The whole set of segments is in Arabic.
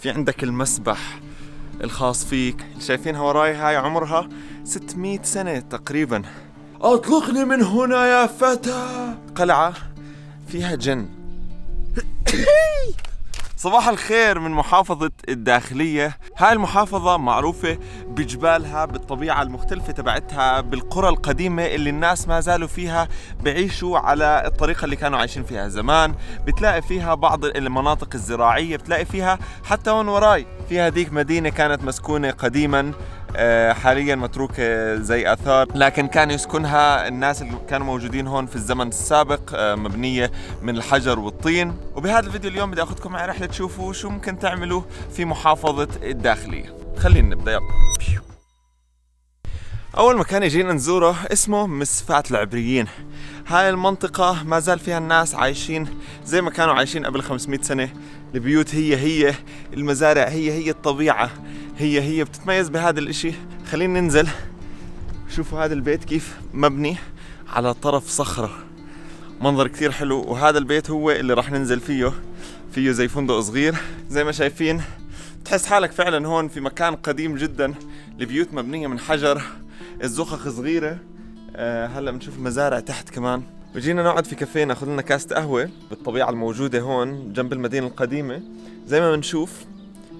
في عندك المسبح الخاص فيك اللي شايفينها وراي، هاي عمرها 600 سنة تقريبا. اطلقني من هنا يا فتى. قلعة فيها جن. صباح الخير من محافظة الداخلية. هاي المحافظة معروفة بجبالها، بالطبيعة المختلفة تبعتها، بالقرى القديمة اللي الناس ما زالوا فيها بعيشوا على الطريقة اللي كانوا عايشين فيها زمان. بتلاقي فيها بعض المناطق الزراعية، بتلاقي فيها حتى هون وراي فيها ديك مدينة كانت مسكونة قديما، حاليا متروكة زي آثار، لكن كان يسكنها الناس اللي كانوا موجودين هون في الزمن السابق، مبنية من الحجر والطين. وبهذا الفيديو اليوم بدي أخذكم معي رحلة تشوفوا شو ممكن تعملوا في محافظة الداخلية. خلينا نبدأ، يلا. أول مكان يجينا نزوره اسمه مسفات العبريين. هاي المنطقة ما زال فيها الناس عايشين زي ما كانوا عايشين قبل 500 سنة. البيوت هي المزارع هي الطبيعة هي بتتميز بهذا الاشي. خلينا ننزل. شوفوا هذا البيت كيف مبني على طرف صخرة، منظر كتير حلو. وهذا البيت هو اللي راح ننزل فيه زي فندق صغير زي ما شايفين. تحس حالك فعلا هون في مكان قديم جدا. البيوت مبنية من حجر، الزخخ صغيرة. هلا بنشوف المزارع تحت كمان. وجينا نقعد في كافيه ناخذ لنا كاسة قهوة بالطبيعة الموجودة هون جنب المدينة القديمة. زي ما بنشوف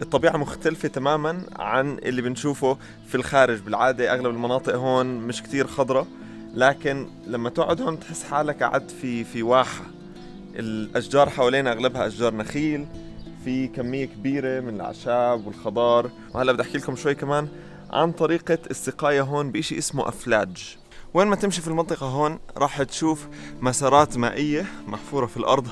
الطبيعة مختلفة تماما عن اللي بنشوفه في الخارج. بالعادة أغلب المناطق هون مش كتير خضرة، لكن لما تقعد هون تحس حالك قعدت في واحة. الأشجار حوالينا أغلبها أشجار نخيل، في كمية كبيرة من الأعشاب والخضار. وهلا بدي أحكي لكم شوي كمان عن طريقة السقاية هون بإشي اسمه أفلاج. وين ما تمشي في المنطقة هون راح تشوف مسارات مائية محفورة في الأرض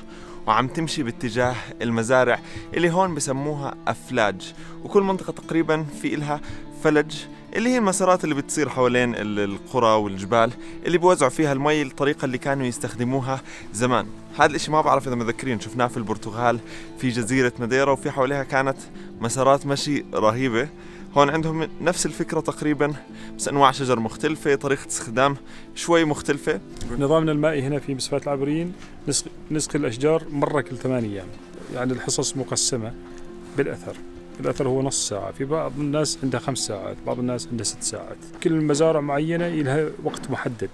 وعم تمشي باتجاه المزارع اللي هون بسموها أفلاج. وكل منطقة تقريبا في إلها فلج اللي هي المسارات اللي بتصير حوالين القرى والجبال اللي بوزعوا فيها المي الطريقة اللي كانوا يستخدموها زمان. هذا الاشي ما بعرف إذا مذكرين، شفناه في البرتغال في جزيرة ماديرا، وفي حواليها كانت مسارات مشي رهيبة. هون عندهم نفس الفكرة تقريبا، بس أنواع شجر مختلفة، طريقة استخدام شوي مختلفة. نظامنا المائي هنا في مسفات العبريين نسقي الأشجار مرة كل 8 أيام. يعني الحصص مقسمة بالأثر. الأثر هو نص ساعة، في بعض الناس عندها 5 ساعات، بعض الناس عندها 6 ساعات. كل مزارع معينة لها وقت محدد.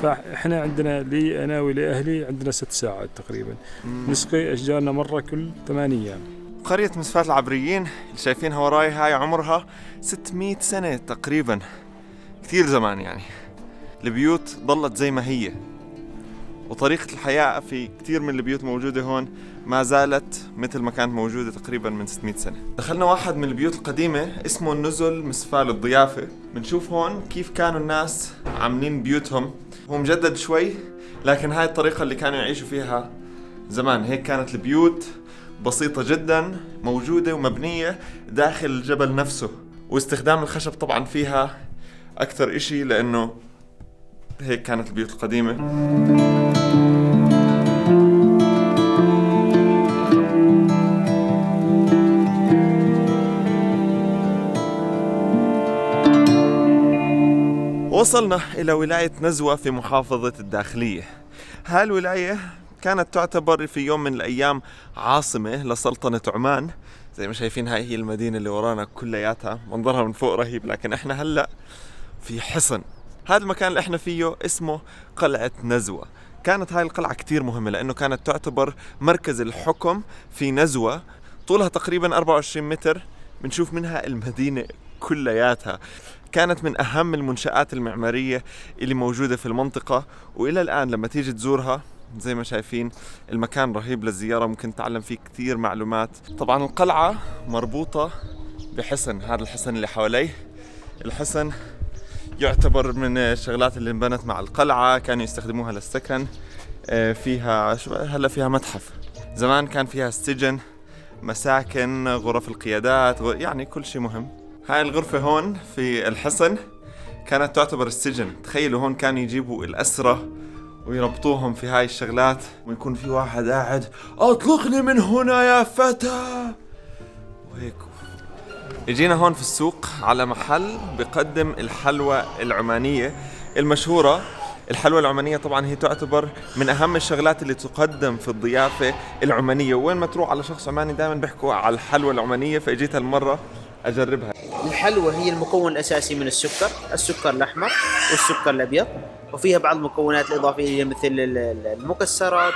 فإحنا عندنا لي أنا ولأهلي عندنا 6 ساعات تقريبا. نسقي أشجارنا مرة كل 8 أيام. قرية مسفات العبريين اللي شايفينها وراي هاي عمرها 600 سنة تقريبا، كتير زمان يعني. البيوت ضلت زي ما هي، وطريقة الحياة في كتير من البيوت موجودة هون ما زالت مثل ما كانت موجودة تقريبا من 600 سنة. دخلنا واحد من البيوت القديمة اسمه النزل مسفال الضيافة. بنشوف هون كيف كانوا الناس عاملين بيوتهم. هو مجدد شوي، لكن هاي الطريقة اللي كانوا يعيشوا فيها زمان. هيك كانت البيوت بسيطة جدا، موجودة ومبنية داخل الجبل نفسه. واستخدام الخشب طبعا فيها أكثر إشي، لأنه هيك كانت البيوت القديمة. وصلنا إلى ولاية نزوة في محافظة الداخلية. هاي الولاية كانت تعتبر في يوم من الأيام عاصمة لسلطنة عمان. زي ما شايفين هاي هي المدينة اللي ورانا كلياتها، منظرها من فوق رهيب. لكن احنا هلأ في حصن. هذا المكان اللي احنا فيه اسمه قلعة نزوة. كانت هاي القلعة كتير مهمة لأنه كانت تعتبر مركز الحكم في نزوة. طولها تقريبا 24 متر، بنشوف منها المدينة كلياتها. كانت من أهم المنشآت المعمارية اللي موجودة في المنطقة، وإلى الآن لما تيجي تزورها زي ما شايفين المكان رهيب للزيارة، ممكن تتعلم فيه كتير معلومات. طبعا القلعة مربوطة بحصن، هذا الحصن اللي حواليه. الحصن يعتبر من الشغلات اللي انبنت مع القلعة، كانوا يستخدموها للسكن. فيها هلا فيها متحف. زمان كان فيها سجن، مساكن، غرف القيادات، يعني كل شيء مهم. هاي الغرفة هون في الحصن كانت تعتبر السجن. تخيلوا هون كانوا يجيبوا الأسرة ويربطوهم في هاي الشغلات، ويكون في واحد قاعد اطلقني من هنا يا فتى وهيك. اجينا هون في السوق على محل بقدم الحلوى العمانية المشهورة الحلوى العمانية طبعا هي تعتبر من أهم الشغلات اللي تقدم في الضيافة العمانية، وين ما تروح على شخص عماني دائما بيحكوا على الحلوى العمانية، فاجيت هالمرة أجربها. الحلوى هي المكون الأساسي من السكر الأحمر والسكر الأبيض، وفيها بعض المكونات الإضافية مثل المكسرات،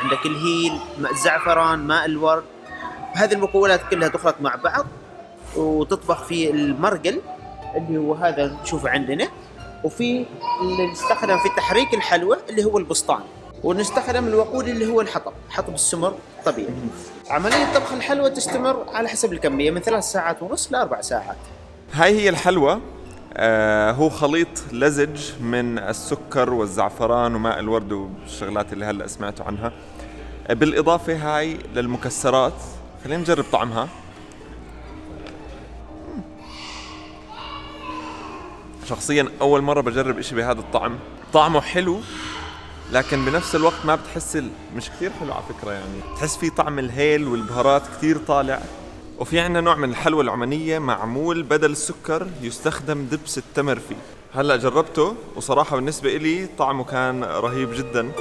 عندك الهيل، الزعفران، ماء الورد. هذه المكونات كلها تخلط مع بعض وتطبخ في المرقل اللي هو هذا نشوفه عندنا، وفي اللي نستخدم في تحريك الحلوى اللي هو البسطان، ونستخدم الوقود اللي هو حطب السمر الطبيعي. عملية طبخ الحلوى تستمر على حسب الكمية من 3 ساعات ونص ل4 ساعات. هاي هي الحلوى. هو خليط لزج من السكر والزعفران وماء الورد والشغلات اللي هلأ سمعتوا عنها، بالإضافة هاي للمكسرات. خلينا نجرب طعمها. شخصيا أول مرة بجرب إشي بهذا الطعم. طعمه حلو لكن بنفس الوقت ما بتحس مش كثير حلو على فكرة، يعني تحس فيه طعم الهيل والبهارات كثير طالع. وفي عنا نوع من الحلوى العمانية معمول بدل السكر يستخدم دبس التمر فيه. هلأ جربته وصراحة بالنسبة إلي طعمه كان رهيب جدا.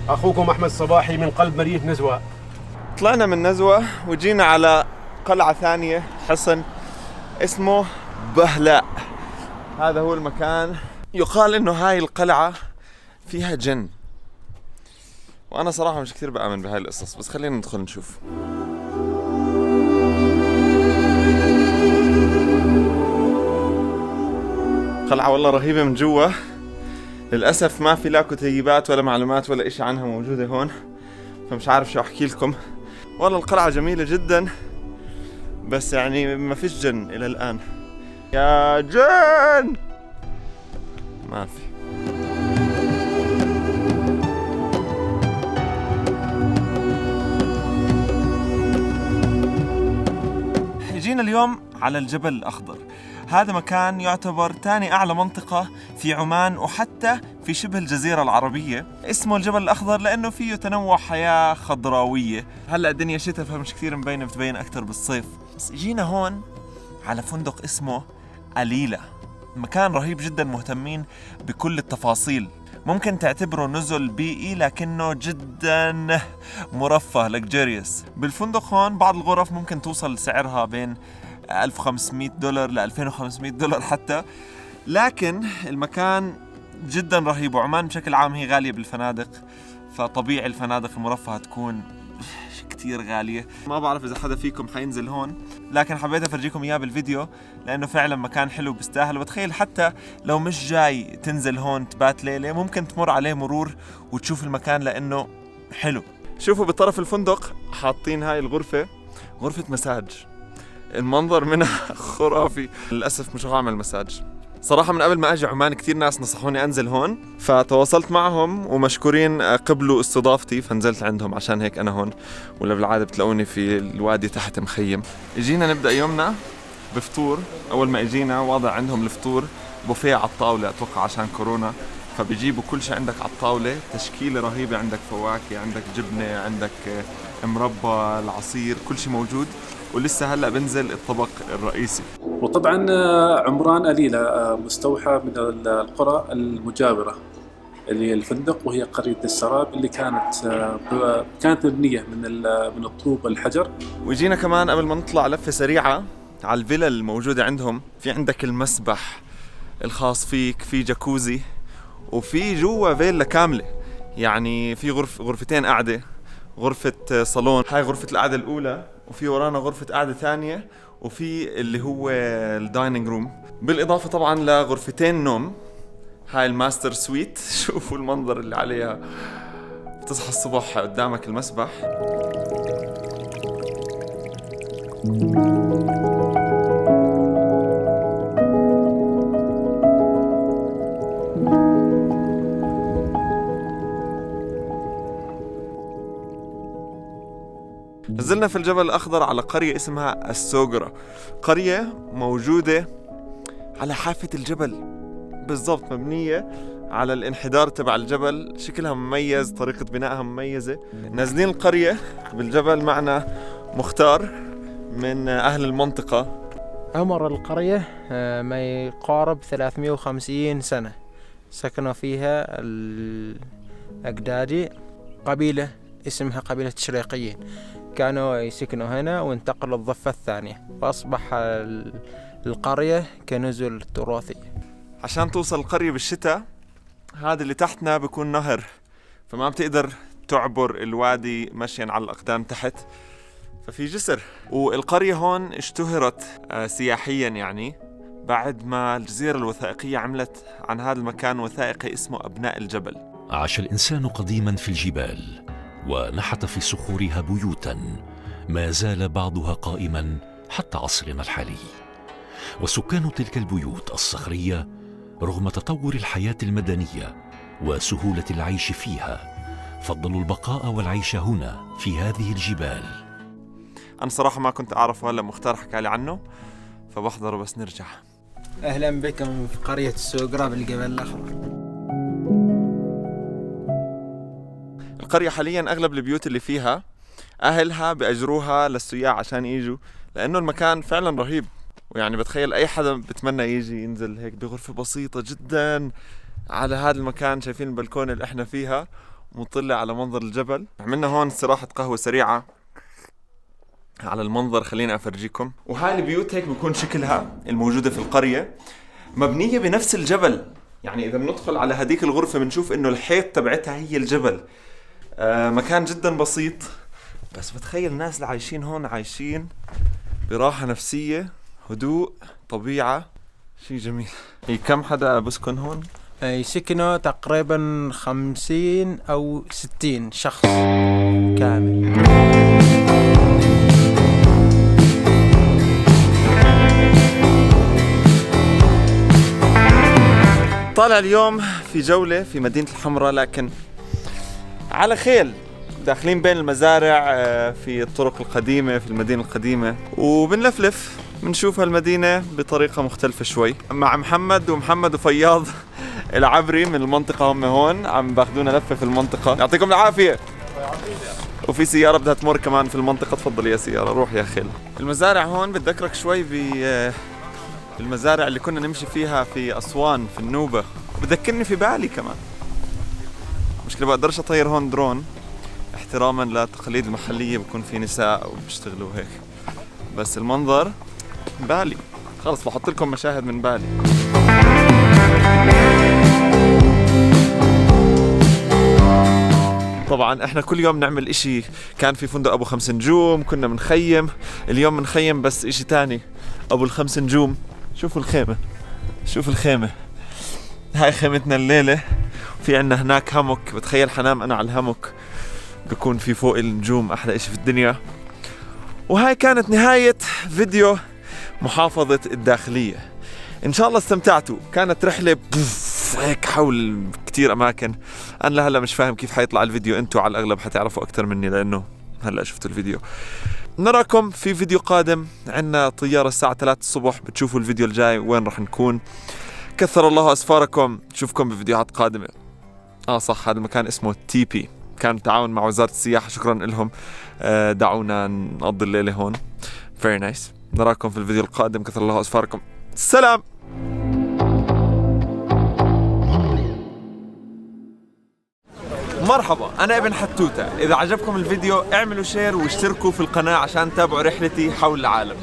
أخوكم أحمد صباحي من قلب مدينة نزوة. طلعنا من نزوة وجينا على قلعة ثانية، حصن اسمه بهلاء. هذا هو المكان. يقال إنه هاي القلعة فيها جن، وأنا صراحة مش كثير بآمن بهاي القصص، بس خلينا ندخل نشوف. قلعة والله رهيبة من جوا. للأسف ما في لا كتيبات ولا معلومات ولا إشي عنها موجودة هون، فمش عارف شو أحكي لكم. والله القلعة جميلة جدا بس يعني ما فيش جن إلى الآن. يا جن ما في. جينا اليوم على الجبل الأخضر. هذا مكان يعتبر ثاني أعلى منطقة في عمان وحتى في شبه الجزيرة العربية. اسمه الجبل الأخضر لأنه فيه تنوع حياة خضراوية. هلأ الدنيا شتاء فمش كثير مبينة، بتبين أكتر بالصيف. بس جينا هون على فندق اسمه أليلة، مكان رهيب جدا، مهتمين بكل التفاصيل. ممكن تعتبره نزل بيئي لكنه جدا مرفه luxurious. بالفندق هون بعض الغرف ممكن توصل سعرها بين $1500 ل $2500 حتى، لكن المكان جدا رهيب. وعمان بشكل عام هي غالية بالفنادق، فطبيعي الفنادق المرفهة تكون كتير غالية. ما بعرف إذا حدا فيكم حينزل هون، لكن حبيت أفرجيكم إياه بالفيديو لأنه فعلا مكان حلو بيستاهل. وبتخيل حتى لو مش جاي تنزل هون تبات ليلة، ممكن تمر عليه مرور وتشوف المكان لأنه حلو. شوفوا بطرف الفندق حاطين هاي الغرفة، غرفة مساج. المنظر منها خرافي. للأسف مش هعمل مساج صراحة. من قبل ما أجي عمان كتير ناس نصحوني أنزل هون، فتواصلت معهم ومشكورين قبلوا استضافتي، فنزلت عندهم. عشان هيك أنا هون، ولا بالعادة بتلاقوني في الوادي تحت مخيم. اجينا نبدأ يومنا بفطور. أول ما اجينا واضع عندهم الفطور بوفيه على الطاولة، أتوقع عشان كورونا، فبيجيبوا كل شيء عندك على الطاولة. تشكيلة رهيبة، عندك فواكه، عندك جبنة، عندك مربى، العصير، كل شيء موجود. ولسه هلأ بنزل الطبق الرئيسي. وطبعا عمران أليلة مستوحى من القرى المجاورة اللي هي الفندق، وهي قرية السراب اللي كانت مبنية من الطوب والحجر. وجينا كمان قبل ما نطلع لفة سريعة على الفيلا الموجودة عندهم. في عندك المسبح الخاص فيك، في جاكوزي، وفي جوا فيلا كاملة. يعني في غرفتين قعدة، غرفة صالون، هاي غرفة القعدة الأولى، وفي ورانا غرفة قعدة ثانية، وفي اللي هو الدايننج روم، بالإضافة طبعا لغرفتين نوم. هاي الماستر سويت. شوفوا المنظر اللي عليها، تصحى الصبح قدامك المسبح. نزلنا في الجبل الأخضر على قرية اسمها السوقرة. قرية موجودة على حافة الجبل بالضبط، مبنية على الانحدار تبع الجبل. شكلها مميز، طريقة بنائها مميزة. نازلين القرية بالجبل، معنا مختار من أهل المنطقة. عمر القرية ما يقارب 350 سنة. سكنوا فيها أجدادي قبيلة اسمها قبيلة الشريقيين، كانوا يسكنوا هنا وانتقلوا الضفة الثانية، وأصبح القرية كنزل تراثي. عشان توصل القرية بالشتاء هذا اللي تحتنا بيكون نهر، فما بتقدر تعبر الوادي مشيا على الأقدام تحت، ففي جسر. والقرية هون اشتهرت سياحيا يعني بعد ما الجزيرة الوثائقية عملت عن هذا المكان وثائقي اسمه أبناء الجبل. عاش الإنسان قديما في الجبال ونحت في صخورها بيوتا ما زال بعضها قائما حتى عصرنا الحالي. وسكان تلك البيوت الصخرية رغم تطور الحياة المدنية وسهولة العيش فيها فضلوا البقاء والعيش هنا في هذه الجبال. أنا صراحة ما كنت أعرف، ولا مختار حكى لي عنه فبحضره بس نرجع. أهلا بكم في قرية السوقرة بالجبل الأخضر. القرية حاليا أغلب البيوت اللي فيها أهلها بأجروها للسياح عشان يجوا، لأنه المكان فعلا رهيب. ويعني بتخيل أي حدا بتمنى يجي ينزل هيك بغرفة بسيطة جدا على هذا المكان. شايفين البلكونة اللي احنا فيها مطلع على منظر الجبل. عملنا هون استراحة قهوة سريعة على المنظر، خلينا أفرجيكم. وهاي البيوت هيك بيكون شكلها الموجودة في القرية، مبنية بنفس الجبل. يعني إذا بندخل على هديك الغرفة بنشوف إنه الحيط تبعتها هي الجبل. مكان جدا بسيط، بس بتخيل الناس اللي عايشين هون عايشين براحة نفسية، هدوء، طبيعة، شيء جميل. كم حدا بسكن هون؟ يسكنوا تقريبا 50 أو 60 شخص كامل. طالع اليوم في جولة في مدينة الحمراء، لكن على خيل، داخلين بين المزارع في الطرق القديمة في المدينة القديمة، وبنلفلف بنشوف هالمدينة بطريقة مختلفة شوي مع محمد وفياض العبري من المنطقة. هم هون عم باخدونا لفة في المنطقة. يعطيكم العافية. وفي سيارة بدها تمر كمان في المنطقة. تفضل يا سيارة، روح يا خيل. المزارع هون بتذكرك شوي بالمزارع اللي كنا نمشي فيها في أسوان في النوبة، بذكرني في بالي كمان. مشكلة بقدرش أطير هون درون احتراما للتقاليد المحلية، بكون في نساء وبيشتغلوا هيك، بس المنظر بالي. خلص بحط لكم مشاهد من بالي. طبعا احنا كل يوم نعمل اشي. كان في فندق ابو 5 نجوم كنا بنخيم، اليوم بنخيم بس اشي تاني ابو ال5 نجوم. شوفوا الخيمة، شوفوا الخيمة، هاي خيمتنا الليلة. في عنا هناك همك، بتخيل حنام انا على الهمك، بكون في فوق النجوم، احلى اشي في الدنيا. وهاي كانت نهاية فيديو محافظة الداخلية. ان شاء الله استمتعتوا. كانت رحلة هيك حول كتير اماكن. انا لهلا مش فاهم كيف حيطلع الفيديو، انتوا على الاغلب حتعرفوا اكتر مني لانه هلا شفتوا الفيديو. نراكم في فيديو قادم. عنا طيارة الساعة 3 الصبح، بتشوفوا الفيديو الجاي وين رح نكون. كثر الله اسفاركم، نشوفكم بفيديوهات قادمة. صح، هذا المكان اسمه تي بي، كان تعاون مع وزارة السياحة، شكرا لهم. دعونا نقضي الليلة هون. very nice. نراكم في الفيديو القادم. كثر الله اسفاركم. سلام. مرحبا، أنا ابن حتوتة. إذا عجبكم الفيديو اعملوا شير واشتركوا في القناة عشان تتابعوا رحلتي حول العالم.